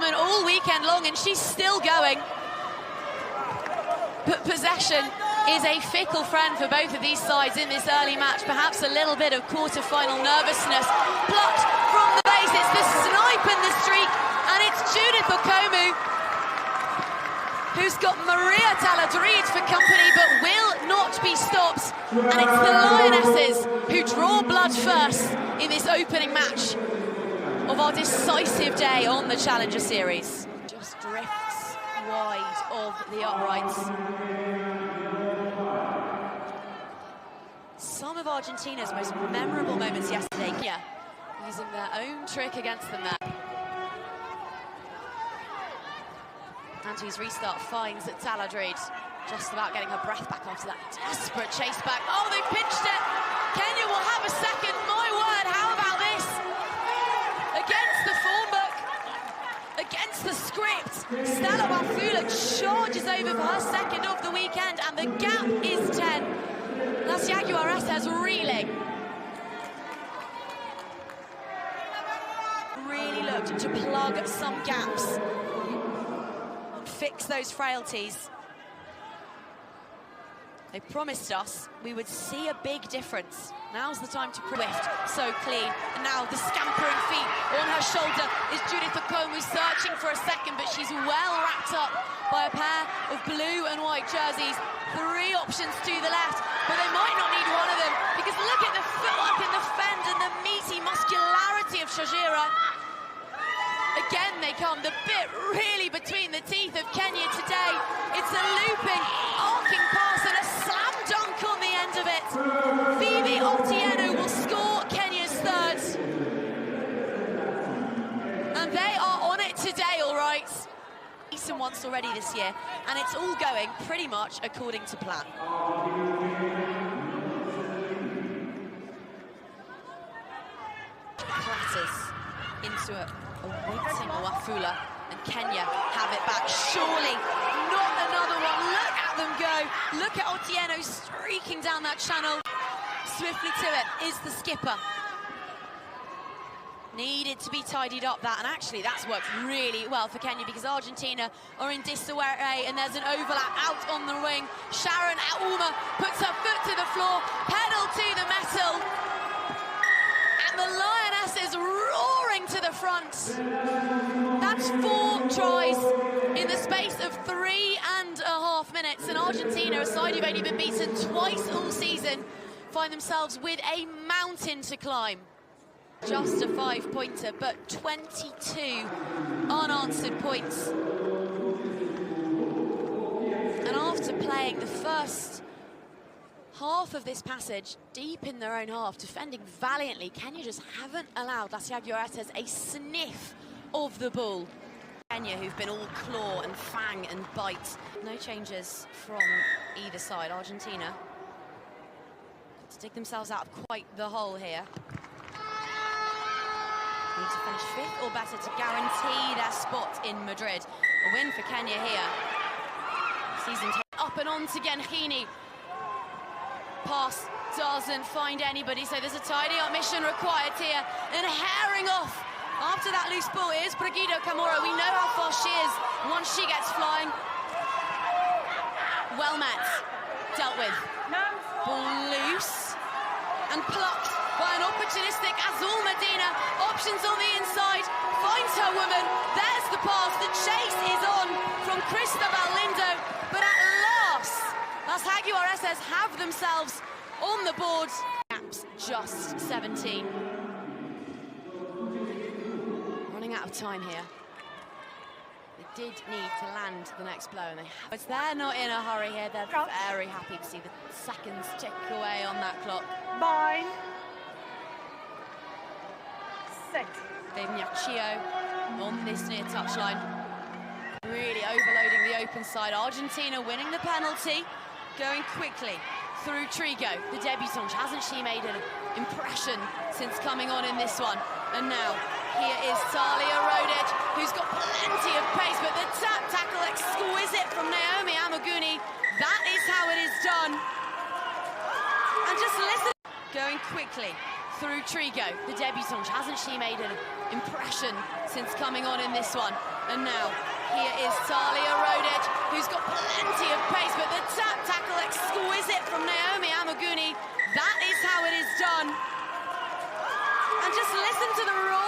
woman all weekend long, and she's still going. But possession is a fickle friend for both of these sides in this early match. Perhaps a little bit of quarter-final nervousness. Plucked from the base, it's the snipe in the streak, and it's Judith Okomu, who's got Maria Taladrid for company, but will not be stopped. And it's the Lionesses who draw blood first in this opening match of our decisive day on the Challenger Series. Just drifts wide of the uprights. Some of Argentina's most memorable moments yesterday, yeah, using their own trick against them there. Antu's restart finds at Taladrid, just about getting her breath back after that desperate chase back. Oh, they pinched it! Kenya will have a second, my word, how about this? Against the form book, against the script, Stella Wafula charges over for her second of the weekend, and the gap is 10. Las Jaguaresas reeling. Really looked to plug some gaps, fix those frailties. They promised us we would see a big difference. Now's the time to Swift, so clean. And now the scampering feet on her shoulder is Judith Okomu, searching for a second, but she's well wrapped up by a pair of blue and white jerseys. 3 options to the left, but they might not need one of them, because look at the footwork and the fend and the meaty muscularity of Shajira. Again they come, the bit really between the teeth of Kenya today. It's a looping, arcing pass and a slam dunk on the end of it. Phoebe Otieno will score Kenya's third. And they are on it today, all right. Eason once already this year, and it's all going pretty much according to plan. Clatters into a waiting Wafula, and Kenya have it back. Surely not another one. Look at them go. Look at Otieno streaking down that channel. Swiftly to it is the skipper. Needed to be tidied up that, and actually that's worked really well for Kenya, because Argentina are in disarray, and there's an overlap out on the wing. Sharon Aouma puts her foot to the floor, pedal to the metal, and the Lionesses roaring to the front. That's 4 tries in the space of 3.5 minutes, and Argentina, a side who've only been beaten twice all season, find themselves with a mountain to climb. Just a 5-pointer, but 22 unanswered points. And after playing the first half of this passage deep in their own half, defending valiantly, Kenya just haven't allowed Las Jaguaresas a sniff of the ball. Kenya, who've been all claw and fang and bite. No changes from either side. Argentina got to dig themselves out of quite the hole here. Need to finish 5th or better to guarantee their spot in Madrid. A win for Kenya here. Season up and on to Genghini. Pass doesn't find anybody, so there's a tidy up mission required here. And herring off after that loose ball is Brigido Camora. We know how fast she is once she gets flying. Well met, dealt with. Ball loose and plucked by an opportunistic Azul Medina. Options on the inside, finds her woman. There's the pass, the chase is on from Cristabel Lindo, but at last Las Jaguaresas have themselves on the board. Gaps just 17. Running out of time here. They did need to land the next blow, and they have. But they're not in a hurry here. They're very happy to see the seconds tick away on that clock. Bye. 6. Benyaccio on this near touchline. Really overloading the open side. Argentina winning the penalty, going quickly through Trigo, the debutant. Hasn't she made an impression since coming on in this one? And now here is Talia Rodic, who's got plenty of pace, but the tap tackle exquisite from Naomi Amaguni. That is how it is done. And just listen, going quickly through Trigo, the debutant. Hasn't she made an impression since coming on in this one? And now, here is Talia Rodic, who's got plenty of pace, but the tap tackle exquisite from Naomi Amaguni. That is how it is done. And just listen to the roar